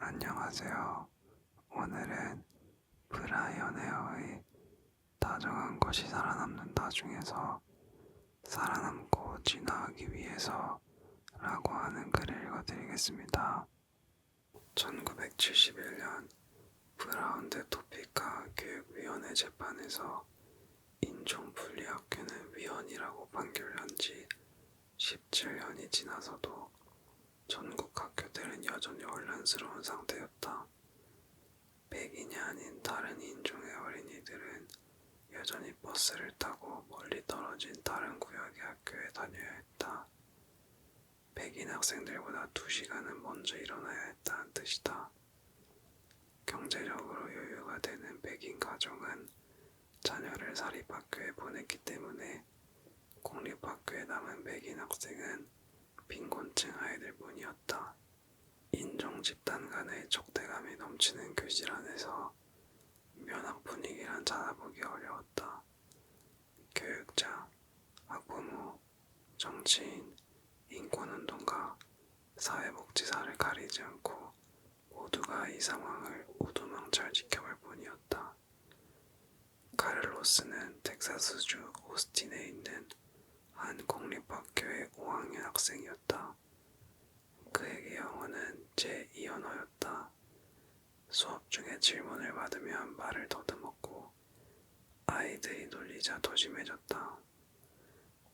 안녕하세요. 오늘은 브라이언 헤어의 다정한 것이 살아남는다 중에서 살아남고 진화하기 위해서 라고 하는 글을 읽어드리겠습니다. 1971년 브라운드 토피카 교육위원회 재판에서 인종분리학교는 위헌이라고 판결한 지 17년이 지나서도 전국 학교들은 여전히 혼란스러운 상태였다. 백인이 아닌 다른 인종의 어린이들은 여전히 버스를 타고 멀리 떨어진 다른 구역의 학교에 다녀야 했다. 백인 학생들보다 2시간은 먼저 일어나야 했다는 뜻이다. 경제적으로 여유가 되는 백인 가정은 자녀를 사립학교에 보냈기 때문에 공립학교에 남은 백인 학생은 빈곤층 아이들뿐이었다. 인종 집단 간의 적대감이 넘치는 교실 안에서 면학 분위기란 찾아보기 어려웠다. 교육자, 학부모, 정치인, 인권운동가, 사회복지사를 가리지 않고 모두가 이 상황을 우두망찰 지켜볼 뿐이었다. 카를로스는 텍사스주 오스틴에 있는 한 공립학교의 5학년 학생이었다. 그에게 영어는 제2 언어였다. 수업 중에 질문을 받으면 말을 더듬었고 아이들이 놀리자 더 심해졌다.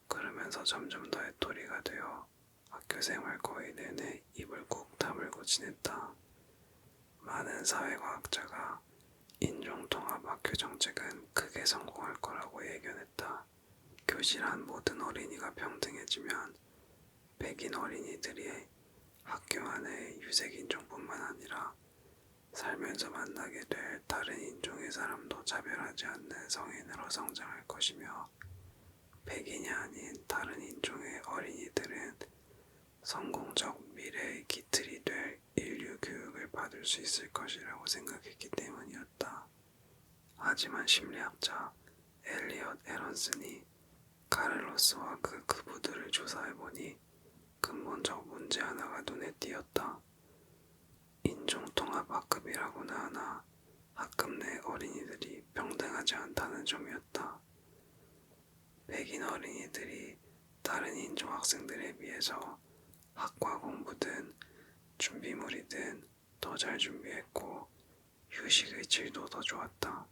그러면서 점점 더 애토리가 되어 학교생활 거의 내내 입을 꾹 다물고 지냈다. 많은 사회과학자가 인종통합학교 정책은 크게 성공할 거라고 예견했다. 교실 안 모든 어린이가 평등해지면 백인 어린이들이 학교 안에 유색인종뿐만 아니라 살면서 만나게 될 다른 인종의 사람도 차별하지 않는 성인으로 성장할 것이며 백인이 아닌 다른 인종의 어린이들은 성공적 미래의 기틀이 될 인류 교육을 받을 수 있을 것이라고 생각했기 때문이었다. 하지만 심리학자 엘리엇 에런슨이 카를로스와 그 부부들을 조사해보니 근본적 문제 하나가 눈에 띄었다. 인종통합학급이라고는 하나 학급 내 어린이들이 평등하지 않다는 점이었다. 백인 어린이들이 다른 인종 학생들에 비해서 학과 공부든 준비물이든 더 잘 준비했고 휴식의 질도 더 좋았다.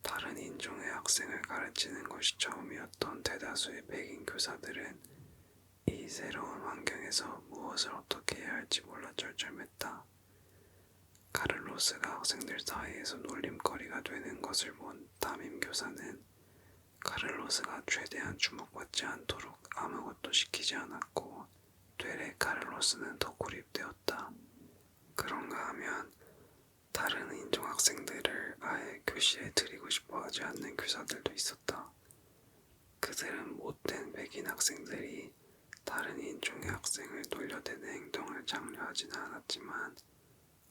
다른 인종의 학생을 가르치는 것이 처음이었던 대다수의 백인 교사들은 이 새로운 환경에서 무엇을 어떻게 해야 할지 몰라 쩔쩔맸다. 카를로스가 학생들 사이에서 놀림거리가 되는 것을 본 담임 교사는 카를로스가 최대한 주목받지 않도록 아무것도 시키지 않았고 되레 카를로스는 더 고립되었다. 그런가 하면 다른 인종 학생들을 아예 교실에 들이고 싶어 하지 않는 교사들도 있었다. 그들은 못된 백인 학생들이 다른 인종의 학생을 놀려대는 행동을 장려하지는 않았지만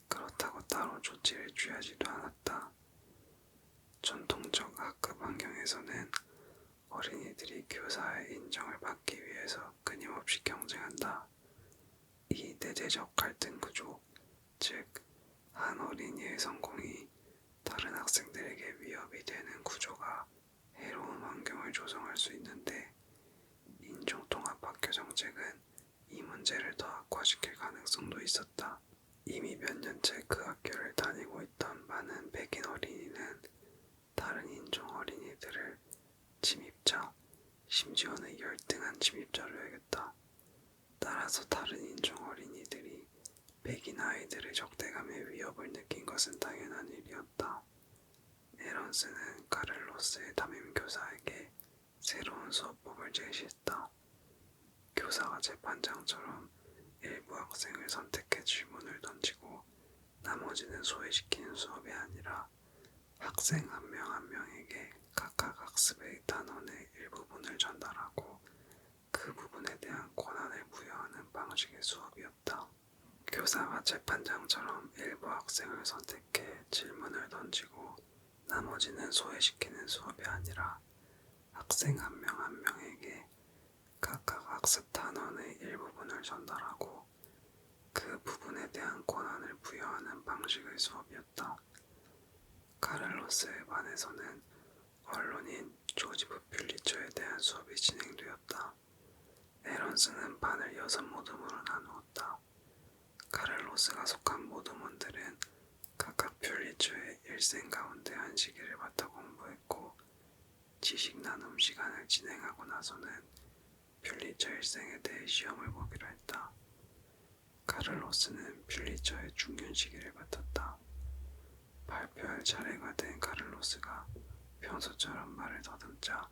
그렇다고 따로 조치를 취하지도 않았다. 전통적 학급 환경에서는 어린이들이 교사의 인정을 받기 위해서 끊임없이 경쟁한다. 이 대대적 갈등 구조, 즉 한 어린이의 성공이 다른 학생들에게 위협이 되는 구조가 해로운 환경을 조성할 수 있는데 인종통합학교 정책은 이 문제를 더 악화시킬 가능성도 있었다. 이미 몇 년째 그 학교를 다니고 있던 많은 백인 어린이는 다른 인종 어린이들을 침입자, 심지어는 열등한 침입자로 여겼다. 따라서 다른 인종 어린이들이 백인 아이들의 적대감의 위협을 느낀 것은 당연한 일이었다. 에런스는 카를로스의 담임교사에게 새로운 수업법을 제시했다. 교사가 재판장처럼 일부 학생을 선택해 질문을 던지고 나머지는 소외시키는 수업이 아니라 학생 한 명 한 명에게 각각 학습의 단원의 일부분을 전달하고 그 부분에 대한 권한을 부여하는 방식의 수업이었다. 교사가 재판장처럼 일부 학생을 선택해 질문을 던지고 나머지는 소외시키는 수업이 아니라 학생 한 명 한 명에게 각각 학습 단원의 일부분을 전달하고 그 부분에 대한 권한을 부여하는 방식의 수업이었다. 카를로스의 반에서는 언론인 조지프 퓰리처에 대한 수업이 진행되었다. 에런스는 반을 6모둠으로 나누었다. 카를로스가 속한 모둠원들은 각각 퓰리처의 일생 가운데 한 시기를 맡아 공부했고, 지식 나눔 시간을 진행하고 나서는 퓰리처 일생에 대해 시험을 보기로 했다. 카를로스는 퓰리처의 중견 시기를 맡았다. 발표할 차례가 된 카를로스가 평소처럼 말을 더듬자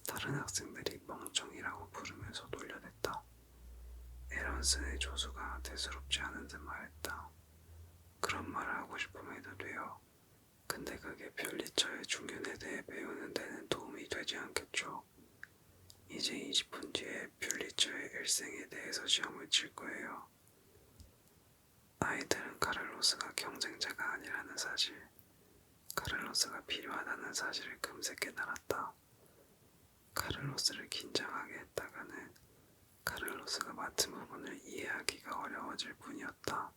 다른 학생들이 멍청이라고 부르면서 놀려댔다. 에런슨의 조수가 대수롭지 않은 듯 말했다. 그런 말을 하고 싶으면 해도 돼요. 근데 그게 퓰리처의 중견에 대해 배우는 데는 도움이 되지 않겠죠. 이제 20분 뒤에 퓰리처의 일생에 대해서 시험을 칠 거예요. 아이들은 카를로스가 경쟁자가 아니라는 사실, 카를로스가 필요하다는 사실을 금세 깨달았다. 카를로스를 긴장하게 했다가는 카를로스가 맡은 부분을 이해하기가 어려워질 뿐이었다.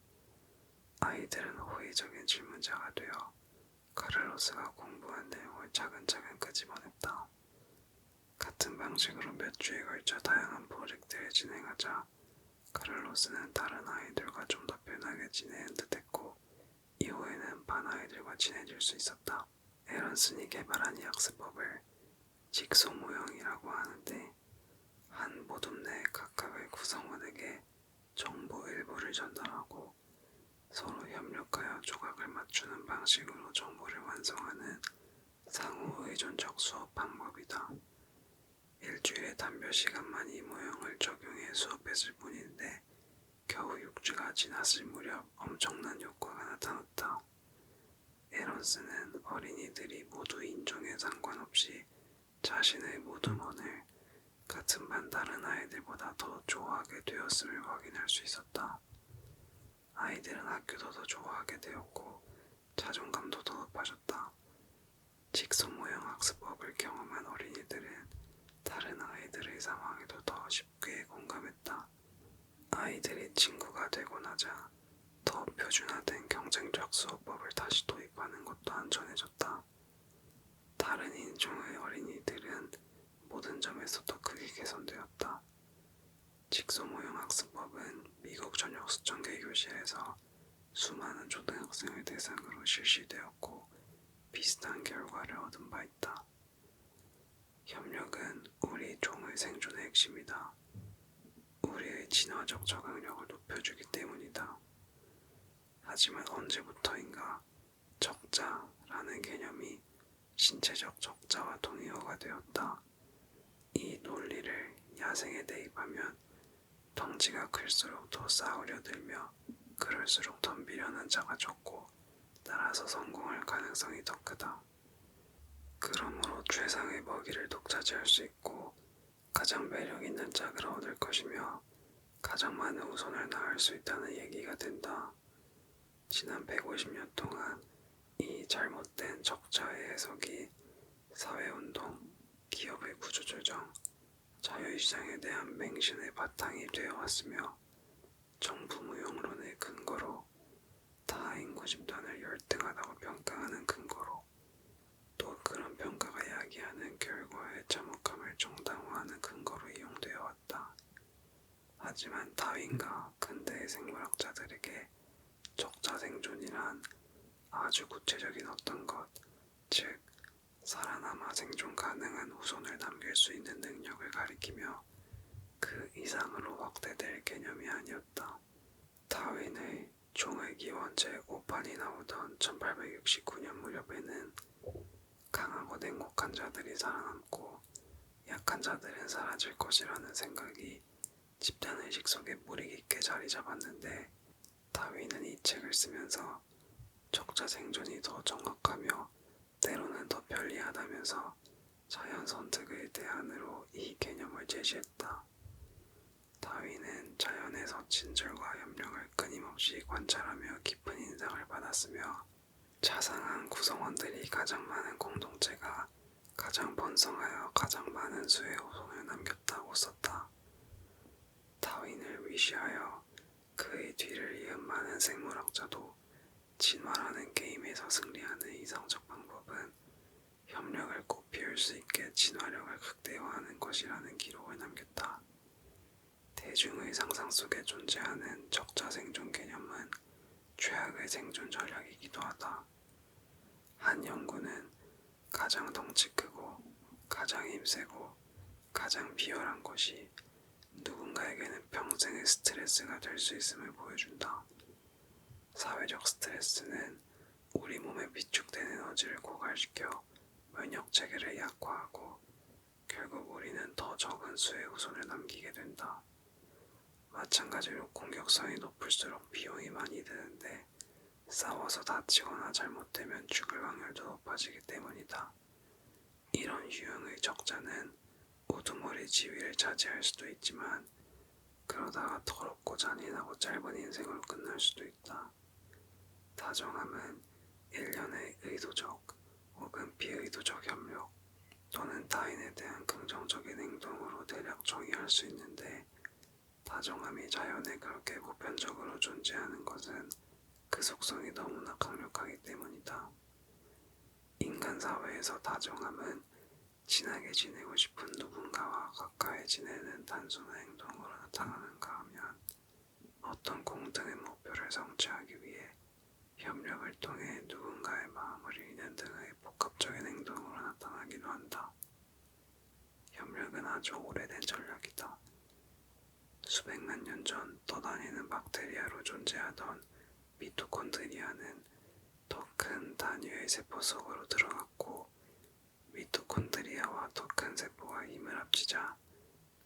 아이들은 호의적인 질문자가 되어 카를로스가 공부한 내용을 차근차근 끄집어냈다. 같은 방식으로 몇 주에 걸쳐 다양한 프로젝트를 진행하자 카를로스는 다른 아이들과 좀 더 편하게 지내는 듯했고, 이후에는 반 아이들과 친해질 수 있었다. 에런슨이 개발한 이 학습법을 직소 모형이라고 하는데, 한 모둠 내 각각의 구성원에게 정보 일부를 전달하고 서로 협력하여 조각을 맞추는 방식으로 정보를 완성하는 상호 의존적 수업 방법이다. 일주일에 단 몇 시간만 이 모형을 적용해 수업했을 뿐인데 겨우 6주가 지났을 무렵 엄청난 효과가 나타났다. 에런스는 어린이들이 모두 인종에 상관없이 자신의 모둠원을 같은 반 다른 아이들보다 더 좋아하게 되었음을 확인할 수 있었다. 아이들은 학교도 더 좋아하게 되었고 자존감도 더 높아졌다. 직소 모형 학습법을 경험한 어린이들은 다른 아이들의 상황에도 더 쉽게 공감했다. 아이들이 친구가 되고 나자 더 표준화된 경쟁적 수업법을 다시 도입하는 것도 안전해졌다. 다른 인종의 어린이들은 모든 점에서 더 크게 개선되었다. 직소 모형 학습법은 미국 전역 수천개 교실에서 수많은 초등학생을 대상으로 실시되었고 비슷한 결과를 얻은 바 있다. 협력은 우리 종의 생존의 핵심이다. 우리의 진화적 적응력을 높여주기 때문이다. 하지만 언제부터인가 적자라는 개념이 신체적 적자와 동의어가 되었다. 이 논리를 야생에 대입하면 덩치가 클수록 더 싸우려 들며 그럴수록 덤비려는 자가 적고 따라서 성공할 가능성이 더 크다. 그러므로 최상의 먹이를 독차지할 수 있고 가장 매력 있는 짝을 얻을 것이며 가장 많은 후손을 낳을 수 있다는 얘기가 된다. 지난 150년 동안 이 잘못된 적자의 해석이 사회운동, 기업의 구조조정, 자유시장에 대한 맹신의 바탕이 되어왔으며 정부 무용론의 근거로 타인구 집단을 열등하다고 평가하는 근거로 또 그런 평가가 야기하는 결과의 참혹함을 정당화하는 근거로 이용되어 왔다. 하지만 다윈과 근대의 생물학자들에게 적자 생존이란 아주 구체적인 어떤 것, 즉 살아남아 생존 가능한 후손을 남길 수 있는 능력을 가리키며 그 이상으로 확대될 개념이 아니었다. 다윈의 종의 기원 제5판이 나오던 1869년 무렵에는 강하고 냉혹한 자들이 살아남고 약한 자들은 사라질 것이라는 생각이 집단의식 속에 뿌리 깊게 자리 잡았는데, 다윈은 이 책을 쓰면서 적자 생존이 더 정확하며 때로는 더 편리하다면서 자연 선택의 대안으로 이 개념을 제시했다. 다윈은 자연에서 친절과 협력을 끊임없이 관찰하며 깊은 인상을 받았으며 자상한 구성원들이 가장 많은 공동체가 가장 번성하여 가장 많은 수의 후손을 남겼다고 썼다. 다윈을 위시하여 그의 뒤를 이은 많은 생물학자도 진화라는 게임에서 승리하는 이상적 방법은 협력을 꽃피울 수 있게 진화력을 극대화하는 것이라는 기록을 남겼다. 대중의 상상 속에 존재하는 적자 생존 개념은 최악의 생존 전략이기도 하다. 한 연구는 가장 덩치 크고 가장 힘세고 가장 비열한 것이 누군가에게는 평생의 스트레스가 될 수 있음을 보여준다. 사회적 스트레스는 우리 몸에 비축된 에너지를 고갈시켜 면역 체계를 약화하고 결국 우리는 더 적은 수의 후손을 남기게 된다. 마찬가지로 공격성이 높을수록 비용이 많이 드는데 싸워서 다치거나 잘못되면 죽을 확률도 높아지기 때문이다. 이런 유형의 적자는 우두머리 지위를 차지할 수도 있지만 그러다가 더럽고 잔인하고 짧은 인생으로 끝날 수도 있다. 다정함은 일련의 의도적 혹은 비의도적 협력 또는 타인에 대한 긍정적인 행동으로 대략 정의할 수 있는데 다정함이 자연에 그렇게 보편적으로 존재하는 것은 그 속성이 너무나 강력하기 때문이다. 인간 사회에서 다정함은 친하게 지내고 싶은 누군가와 가까이 지내는 단순한 행동으로 나타나는가 하면 어떤 공통의 목표를 성취하기 위해 협력을 통해 누군가의 마음을 읽는 등의 복합적인 행동으로 나타나기도 한다. 협력은 아주 오래된 전략이다. 수백만 년 전 떠다니는 박테리아로 존재하던 미토콘드리아는 더 큰 단위의 세포 속으로 들어갔고 미토콘드리아와 더 큰 세포가 힘을 합치자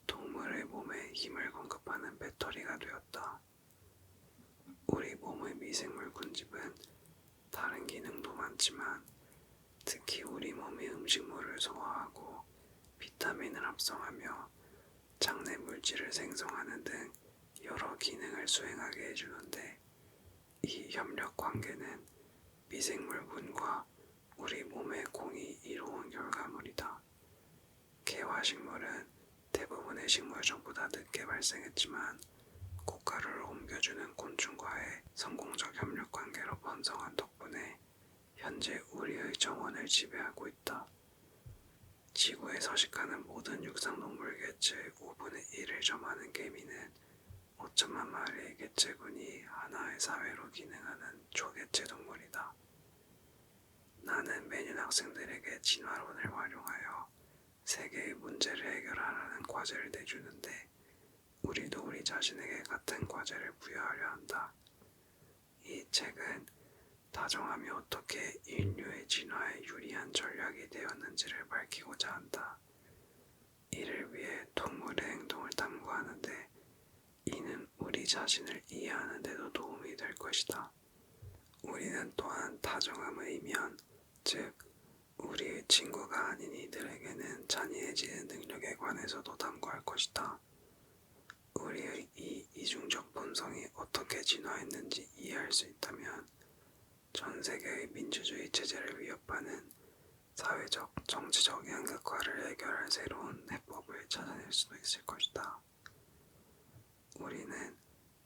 동물의 몸에 힘을 공급하는 배터리가 되었다. 우리 몸의 미생물 군집은 다른 기능도 많지만 특히 우리 몸이 음식물을 소화하고 비타민을 합성하며 장내 물질을 생성하는 등 여러 기능을 수행하게 해주는데 이 협력 관계는 미생물군과 우리 몸의 공이 이루어온 결과물이다. 개화식물은 대부분의 식물종보다 늦게 발생했지만 고가루를 옮겨주는 곤충과의 성공적 협력 관계로 번성한 덕분에 현재 우리의 정원을 지배하고 있다. 지구에 서식하는 모든 육상동물 개체의 5분의 1을 점하는 개미는 5천만 마리의 개체군이 하나의 사회로 기능하는 초개체 동물이다. 나는 매년 학생들에게 진화론을 활용하여 세계의 문제를 해결하라는 과제를 내주는데 우리도 우리 자신에게 같은 과제를 부여하려 한다. 이 책은 다정함이 어떻게 인류의 진화에 유리한 전략이 되었는지를 밝히고자 한다. 이를 위해 동물의 행동을 탐구하는데 이는 우리 자신을 이해하는 데도 도움이 될 것이다. 우리는 또한 다정함의 이면, 즉 우리의 친구가 아닌 이들에게는 잔인해지는 능력에 관해서도 탐구할 것이다. 우리의 이 이중적 본성이 어떻게 진화했는지 이해할 수 있다면 전 세계의 민주주의 체제를 위협하는 사회적, 정치적 양극화를 해결할 새로운 해법을 찾아낼 수도 있을 것이다. 우리는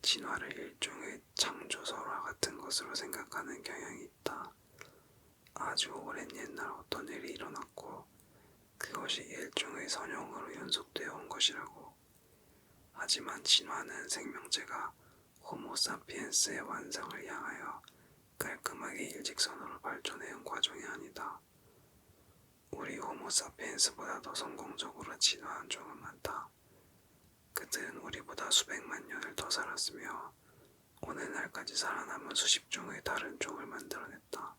진화를 일종의 창조설화 같은 것으로 생각하는 경향이 있다. 아주 오랜 옛날 어떤 일이 일어났고 그것이 일종의 선형으로 연속되어 온 것이라고. 하지만 진화는 생명체가 호모사피엔스의 완성을 향하여 깔끔하게 일직선으로 발전해온 과정이 아니다. 우리 호모사피엔스보다 더 성공적으로 진화한 종은 많다. 그들은 우리보다 수백만 년을 더 살았으며 오늘날까지 살아남은 수십 종의 다른 종을 만들어냈다.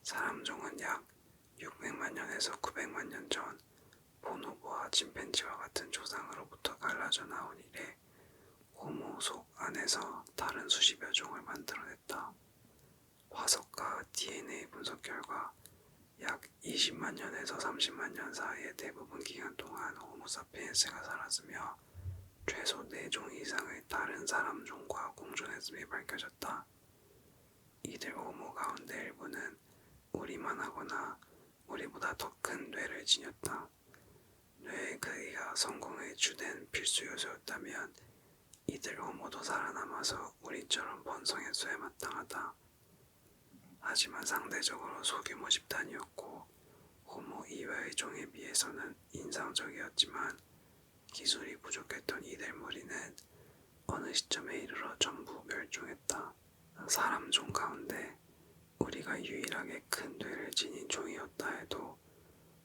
사람종은 약 600만 년에서 900만 년 전 보노보와 침팬지와 같은 조상으로부터 갈라져 나온 이래 호모 속 안에서 다른 수십여 종을 만들어냈다. 화석과 DNA 분석 결과 약 20만 년에서 30만 년 사이의 대부분 기간 동안 호모사피엔스가 살았으며 최소 4종 이상의 다른 사람종과 공존했음이 밝혀졌다. 이들 호모 가운데 일부는 우리만 하거나 우리보다 더 큰 뇌를 지녔다. 뇌의 크기가 성공의 주된 필수 요소였다면 이들 호모도 살아남아서 우리처럼 번성의 수에 마땅하다. 하지만 상대적으로 소규모 집단이었고 호모 이외의 종에 비해서는 인상적이었지만 기술이 부족했던 이들 무리는 어느 시점에 이르러 전부 멸종했다. 사람종 가운데 우리가 유일하게 큰 뇌를 지닌 종이었다 해도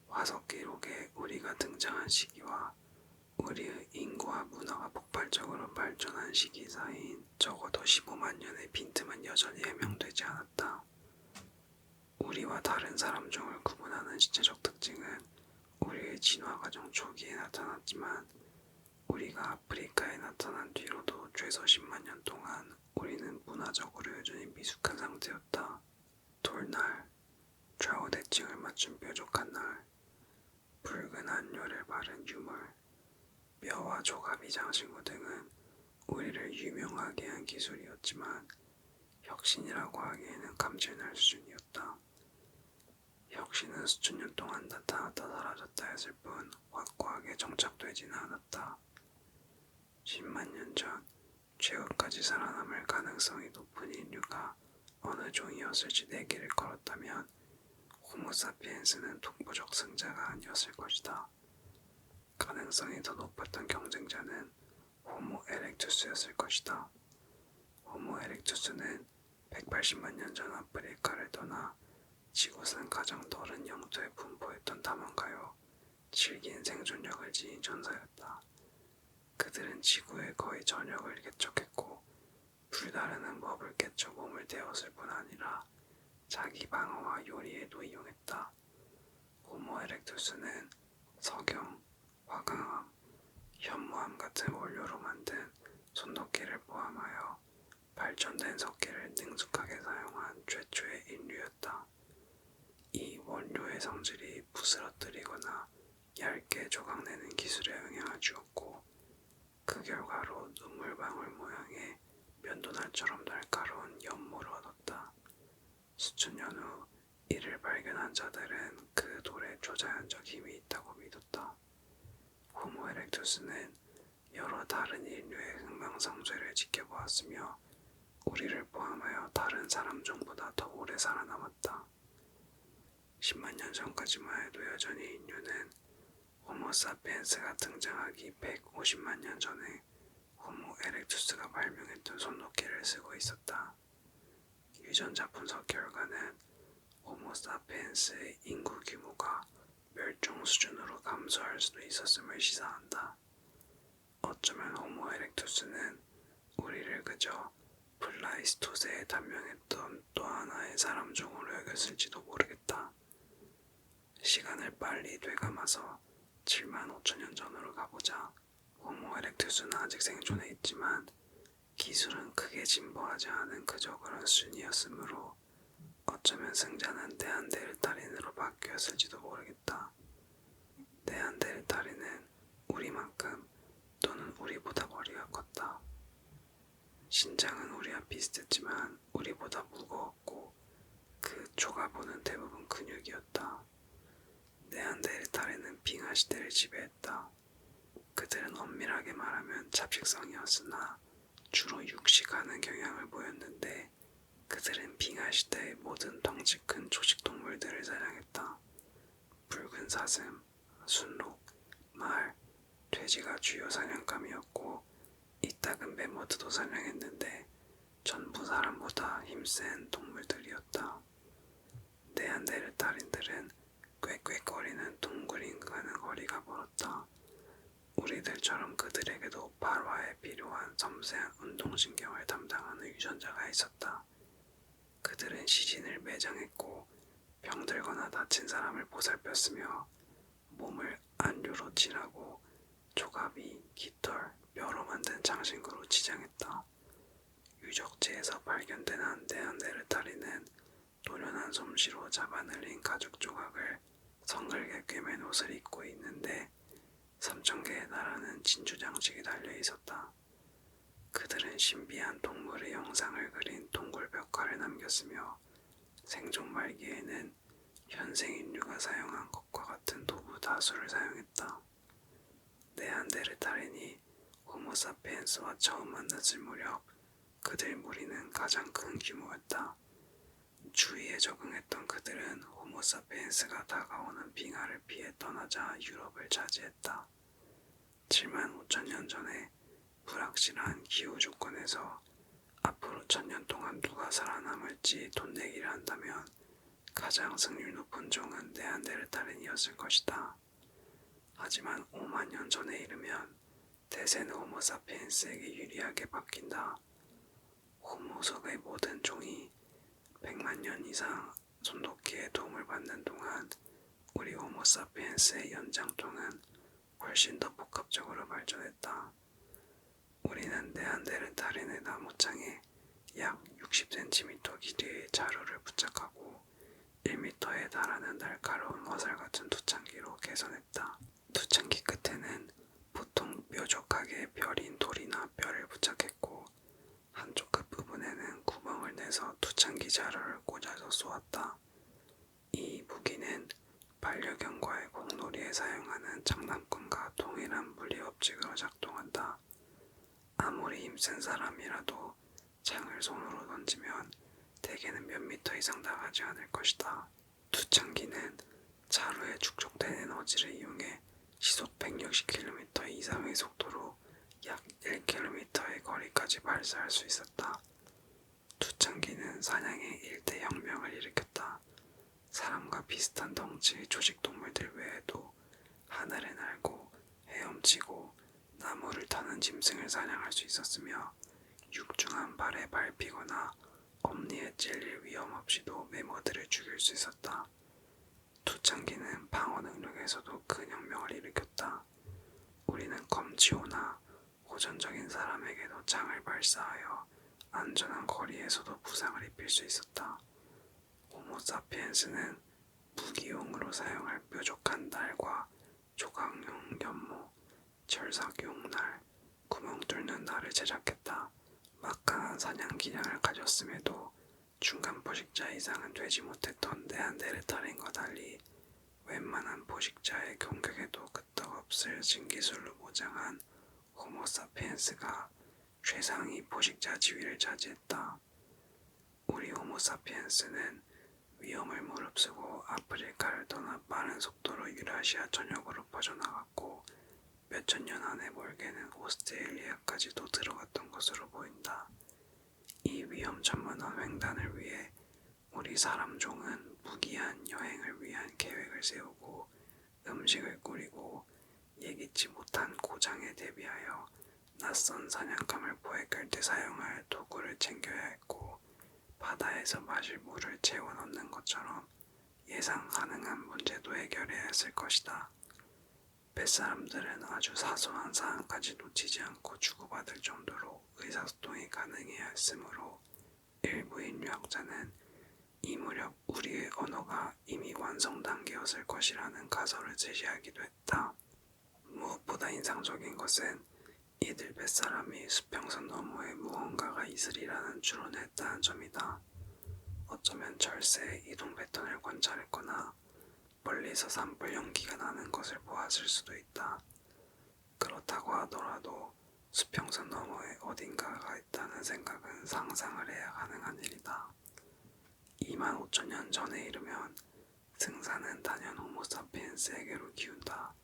화석 기록에 우리가 등장한 시기와 우리의 인구와 문화가 폭발적으로 발전한 시기 사이인 적어도 15만 년의 빈틈은 여전히 해명되지 않았다. 우리와 다른 사람종을 구분하는 신체적 특징은 우리의 진화 과정 초기에 나타났지만 우리가 아프리카에 나타난 뒤로도 최소 10만 년 동안 우리는 문화적으로 여전히 미숙한 상태였다. 돌날, 좌우 대칭을 맞춘 뾰족한 날, 붉은 안료를 바른 유물, 뼈와 조갑이 장신구 등은 우리를 유명하게 한 기술이었지만 혁신이라고 하기에는 감질날 수준이었다. 혁신은 수천 년 동안 나타났다 사라졌다 했을 뿐 확고하게 정착되지는 않았다. 10만 년 전 최후까지 살아남을 가능성이 높은 인류가 어느 종이었을지 내기를 걸었다면 호모사피엔스는 독보적 승자가 아니었을 것이다. 가능성이 더 높았던 경쟁자는 호모 에렉투스였을 것이다. 호모 에렉투스는 180만 년 전 아프리카를 떠나 지구상 가장 넓은 영토에 분포했던 탐험가요 질긴 생존력을 지닌 전사였다. 그들은 지구에 거의 전역을 개척했고 불다르는 법을 깨쳐 몸을 데웠을 뿐 아니라 자기 방어와 요리에도 이용했다. 호모 에렉투스는 석영, 화강암, 현무암 같은 원료로 만든 손도끼를 포함하여 발전된 석기를 능숙하게 사용한 최초의 인류였다. 이 원료의 성질이 부스러뜨리거나 얇게 조각내는 기술에 영향을 주었고 그 결과로 눈물방울 모양의 면도날처럼 날카로운 연모를 얻었다. 수천 년 후 이를 발견한 자들은 그 돌에 초자연적 힘이 있다고 믿었다. 호모 에렉투스는 여러 다른 인류의 흥망성쇠를 지켜보았으며 우리를 포함하여 다른 사람종보다 더 오래 살아남았다. 10만 년 전까지만 해도 여전히 인류는 호모사피엔스가 등장하기 150만 년 전에 호모 에렉투스가 발명했던 손도끼를 쓰고 있었다. 유전자 분석 결과는 호모사피엔스의 인구 규모가 멸종 수준으로 감소할 수도 있었음을 시사한다. 어쩌면 호모 에렉투스는 우리를 그저 플라이스토세에 단명했던 또 하나의 사람종으로 여겼을지도 모르겠다. 시간을 빨리 되감아서 7만 5천 년 전으로 가보자. 호모 에렉투스는 아직 생존해 있지만 기술은 크게 진보하지 않은 그저 그런 수준이었으므로 어쩌면 승자는 네안데르탈인으로 바뀌었을지도 모르겠다. 네안데르탈인은 우리만큼 또는 우리보다 머리가 컸다. 신장은 우리와 비슷했지만 우리보다 무거웠고 그 조가보는 대부분 근육이었다. 네안데르탈인은 빙하 시대를 지배했다. 그들은 엄밀하게 말하면 잡식성이었으나 주로 육식하는 경향을 보였는데 그들은 빙하 시대의 모든 덩치 큰 초식 동물들을 사냥했다. 붉은 사슴, 순록, 말, 돼지가 주요 사냥감이었고 이따금 매머드도 사냥했는데 전부 사람보다 힘센 동물들이었다. 네안데르탈인들은 꽥꽥거리는 둥글 인간은 거리가 멀었다. 우리들처럼 그들에게도 발화에 필요한 섬세한 운동신경을 담당하는 유전자가 있었다. 그들은 시신을 매장했고 병들거나 다친 사람을 보살폈으며 몸을 안류로 칠하고 조갑이 깃털, 뼈로 만든 장신구로 치장했다. 유적지에서 발견된 한 네안데르탈인은 노련한 솜씨로 잡아늘린 가죽 조각을 성글게 꿰맨 옷을 입고 있는데 3,000개에 달하는 진주 장식이 달려 있었다. 그들은 신비한 동물의 형상을 그린 동굴 벽화를 남겼으며 생존 말기에는 현생 인류가 사용한 것과 같은 도구 다수를 사용했다. 네안데르탈인이 호모사피엔스와 처음 만났을 무렵 그들 무리는 가장 큰 규모였다. 주위에 적응했던 그들은 호모사피엔스가 다가오는 빙하를 피해 떠나자 유럽을 차지했다. 7만 5천 년 전에 불확실한 기후 조건에서 앞으로 1000년 동안 누가 살아남을지 돈 내기를 한다면 가장 승률 높은 종은 네안데르탈인이었을 것이다. 하지만 5만 년 전에 이르면 대세는 호모사피엔스에게 유리하게 바뀐다. 호모 속의 모든 종이 100만 년 이상 손도끼의 도움을 받는 동안 우리 호모사피엔스의 연장통은 훨씬 더 복합적으로 발전했다. 우리는 네안데르탈인의 나무창에 약 60cm 길이의 자루를 부착하고 1m에 달하는 날카로운 화살 같은 두창기로 개선했다. 두창기 끝에는 보통 뾰족하게 벼린 돌이나 뼈를 부착했고 한쪽 끝부분에는 구멍을 내서 두창기 자루를 꽂아서 쏘았다. 이 무기는 반려견과의 공놀이에 사용하는 장난감과 동일한 물리법칙으로 작동한다. 아무리 힘센 사람이라도 창을 손으로 던지면 대개는 몇 미터 이상 나가지 않을 것이다. 두창기는 자루에 축적된 에너지를 이용해 시속 160km 이상의 속도로 약 1km의 거리까지 발사할 수 있었다. 두창기는 사냥의 일대 혁명을 일으켰다. 사람과 비슷한 덩치의 조직동물들 외에도 하늘을 날고 헤엄치고 나무를 타는 짐승을 사냥할 수 있었으며 육중한 발에 밟히거나 엄니에 찔릴 위험 없이도 메모들을 죽일 수 있었다. 두창기는 방어 능력에서도 큰 혁명을 일으켰다. 우리는 검지호나 호전적인 사람에게도 창을 발사하여 안전한 거리에서도 부상을 입힐 수 있었다. 호모사피엔스는 무기용으로 사용할 뾰족한 날과 조각용 연모, 철사용 날, 구멍 뚫는 날을 제작했다. 막강한 사냥 기량을 가졌음에도 중간 포식자 이상은 되지 못했던 네안데르탈인과 달리 웬만한 포식자의 공격에도 끄떡없을 신기술로 무장한 호모사피엔스가 최상위 포식자 지위를 차지했다. 우리 호모사피엔스는 위험을 무릅쓰고 아프리카를 떠나 빠른 속도로 유라시아 전역으로 퍼져나갔고 몇천 년 안에 멀게는 오스트레일리아까지도 들어갔던 것으로 보인다. 이 위험천만한 횡단을 위해 우리 사람종은 무기한 여행을 위한 계획을 세우고 음식을 꾸리고 예기치 못한 고장에 대비하여 낯선 사냥감을 포획할 때 사용할 도구를 챙겨야 했고 바다에서 마실 물을 채워 넣는 것처럼 예상 가능한 문제도 해결해야 했을 것이다. 뱃사람들은 아주 사소한 사항까지 놓치지 않고 주고받을 정도로 의사소통이 가능해야 했으므로 일부 인류학자는 이 무렵 우리의 언어가 이미 완성 단계였을 것이라는 가설을 제시하기도 했다. 무엇보다 인상적인 것은 이들 뱃사람이 수평선 너머에 무언가가 있으리라는 추론을 했다는 점이다. 어쩌면 철새의 이동 패턴을 관찰했거나 멀리서 산불 연기가 나는 것을 보았을 수도 있다. 그렇다고 하더라도 수평선 너머에 어딘가가 있다는 생각은 상상을 해야 가능한 일이다. 2만 5천 년 전에 이르면 승사는 단연 호모사피엔스에게로 기운다.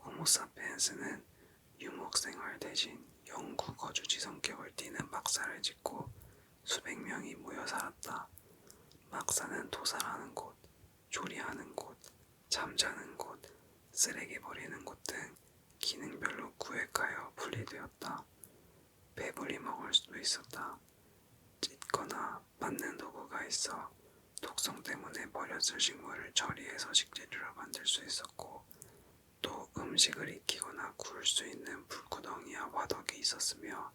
호모사피엔스는 유목생활 대신 영구 거주지 성격을 띠는 막사를 짓고 수백 명이 모여 살았다. 막사는 도살하는 곳, 조리하는 곳, 잠자는 곳, 쓰레기 버리는 곳 등 기능별로 구획하여 분리되었다. 배불리 먹을 수도 있었다. 찢거나 맞는 도구가 있어 독성 때문에 버렸을 식물을 처리해서 식재료로 만들 수 있었고 또 음식을 익히거나 구울 수 있는 불구덩이와 화덕이 있었으며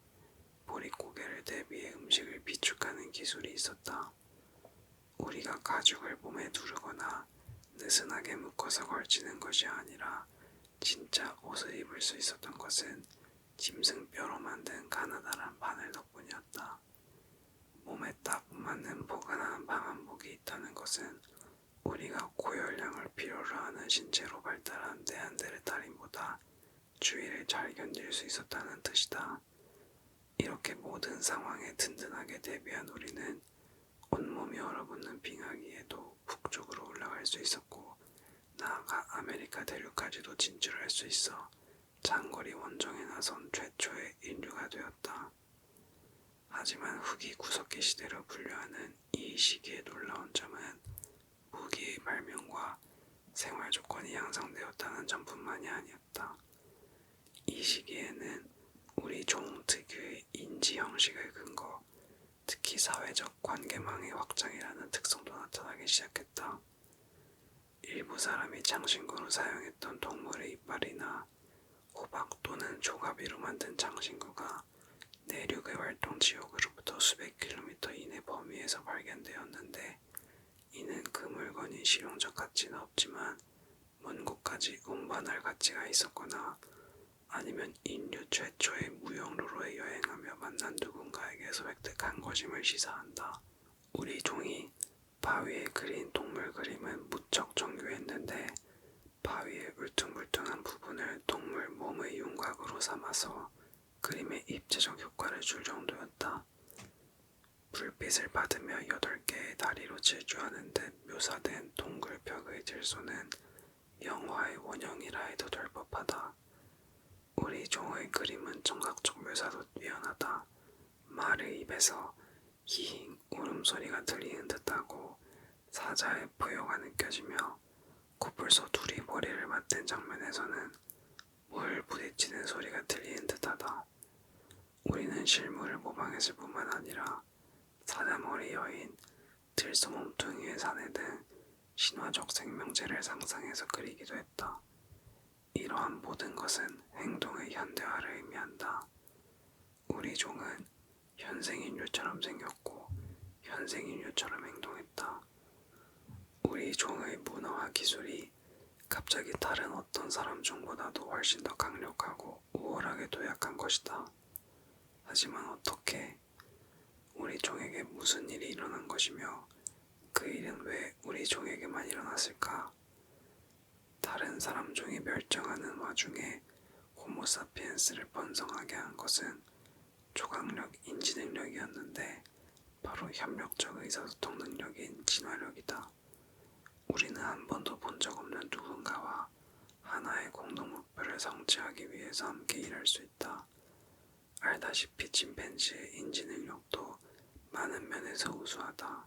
보릿고개를 대비해 음식을 비축하는 기술이 있었다. 우리가 가죽을 몸에 두르거나 느슨하게 묶어서 걸치는 것이 아니라 진짜 옷을 입을 수 있었던 것은 짐승뼈로 만든 가느다란 바늘 덕분이었다. 몸에 딱 맞는 보관하는 방한복이 있다는 것은 우리가 고열량을 필요로 하는 신체로 발달한 네안데르탈인보다 추위를 잘 견딜 수 있었다는 뜻이다. 이렇게 모든 상황에 든든하게 대비한 우리는 온몸이 얼어붙는 수 있었고 나아가 아메리카 대륙까지도 진출할 수 있어 장거리 원정에 나선 최초의 인류가 되었다. 하지만 후기 구석기 시대로 분류하는 이 시기의 놀라운 점은 무기의 발명과 생활 조건이 향상되었다는 점뿐만이 아니었다. 이 시기에는 우리 종 특유의 인지 형식의 근거, 특히 사회적 관계망의 확장이라는 특성도 나타나기 시작했다. 일부 사람이 장신구로 사용했던 동물의 이빨이나 호박 또는 조가비로 만든 장신구가 내륙의 활동 지역으로부터 수백 킬로미터 이내 범위에서 발견되었는데 이는 그 물건이 실용적 가치는 없지만 먼 곳까지 운반할 가치가 있었거나 아니면 인류 최초의 무역로로에 여행하며 만난 누군가에게서 획득한 것임을 시사한다. 우리 종이 바위에 그린 동물 그림은 무척 정교했는데 바위의 울퉁불퉁한 부분을 동물 몸의 윤곽으로 삼아서 그림의 입체적 효과를 줄 정도였다. 불빛을 받으며 8개의 다리로 질주하는 듯 묘사된 동굴벽의 들소는 영화의 원형이라 해도 될 법하다. 우리 종의 그림은 청각적 묘사도 뛰어나다. 말의 입에서 히힝 울음소리가 들리는 듯하고 사자의 포효가 느껴지며 코뿔소 둘이 머리를 맞댄 장면에서는 물 부딪히는 소리가 들리는 듯하다. 우리는 실물을 모방했을 뿐만 아니라 사자머리 여인, 들소 몸뚱이의 사내 등 신화적 생명체를 상상해서 그리기도 했다. 이러한 모든 것은 행동의 현대화를 의미한다. 우리 종은 현생인류처럼 생겼고 현생인류처럼 행동했다. 우리 종의 문화와 기술이 갑자기 다른 어떤 사람 종보다도 훨씬 더 강력하고 우월하게 도약한 것이다. 하지만 어떻게? 우리 종에게 무슨 일이 일어난 것이며 그 일은 왜 우리 종에게만 일어났을까? 다른 사람 종이 멸종하는 와중에 호모사피엔스를 번성하게 한 것은 초강력 인지능력이었는데 바로 협력적 의사소통 능력인 진화력이다. 우리는 한 번도 본 적 없는 누군가와 하나의 공동 목표를 성취하기 위해서 함께 일할 수 있다. 알다시피 침팬지의 인지능력도 많은 면에서 우수하다.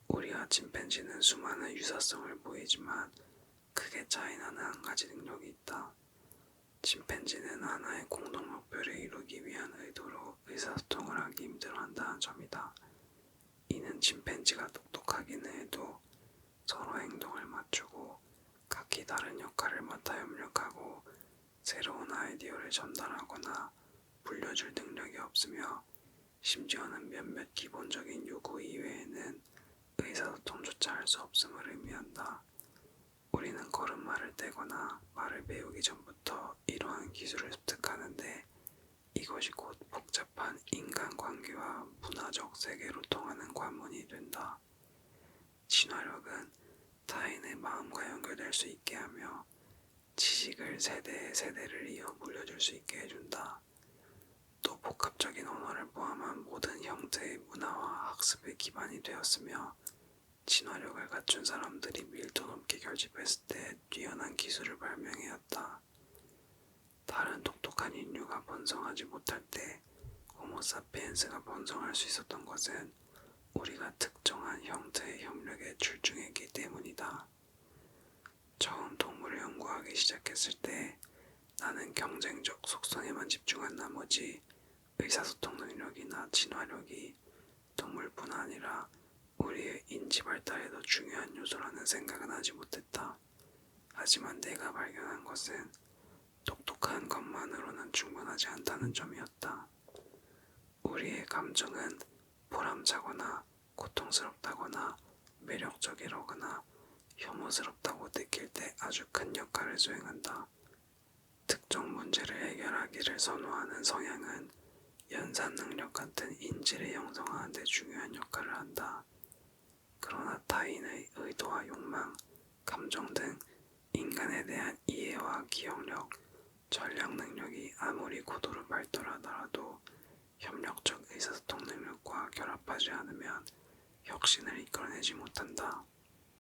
우리와 침팬지는 수많은 유사성을 보이지만 크게 차이나는 한 가지 능력이 있다. 침팬지는 하나의 공동 목표를 이루기 위한 의도로 의사소통을 하기 힘들어한다는 점이다. 이는 침팬지가 똑똑하기는 해도 서로 행동을 맞추고 각기 다른 역할을 맡아 협력하고 새로운 아이디어를 전달하거나 불려줄 능력이 없으며 심지어는 몇몇 기본적인 요구 이외에는 의사소통조차 할 수 없음을 의미한다. 우리는 걸음마를 떼거나 말을 배우기 전부터 이러한 기술을 습득하는데 이것이 곧 복잡한 인간관계와 문화적 세계로 통하는 관문이 된다. 진화력은 타인의 마음과 연결될 수 있게 하며 지식을 세대의 세대를 이어 물려줄 수 있게 해준다. 또 복합적인 언어를 포함한 모든 형태의 문화와 학습의 기반이 되었으며 진화력을 갖춘 사람들이 밀도 높게 결집했을 때 뛰어난 기술을 발명해왔다. 다른 똑똑한 인류가 번성하지 못할 때 호모사피엔스가 번성할 수 있었던 것은 우리가 특정한 형태의 협력에 출중했기 때문이다. 처음 동물을 연구하기 시작했을 때 나는 경쟁적 속성에만 집중한 나머지 의사소통 능력이나 진화력이 동물뿐 아니라 우리의 인지 발달에도 중요한 요소라는 생각은 하지 못했다. 하지만 내가 발견한 것은 똑똑한 것만으로는 충분하지 않다는 점이었다. 우리의 감정은 보람차거나 고통스럽다거나 매력적이라거나 혐오스럽다고 느낄 때 아주 큰 역할을 수행한다. 특정 문제를 해결하기를 선호하는 성향은 연산 능력 같은 인지를 형성하는 데 중요한 역할을 한다. 그러나 타인의 의도와 욕망, 감정 등 인간에 대한 이해와 기억력, 전략 능력이 아무리 고도로 발달하더라도 협력적 의사소통 능력과 결합하지 않으면 혁신을 이끌어내지 못한다.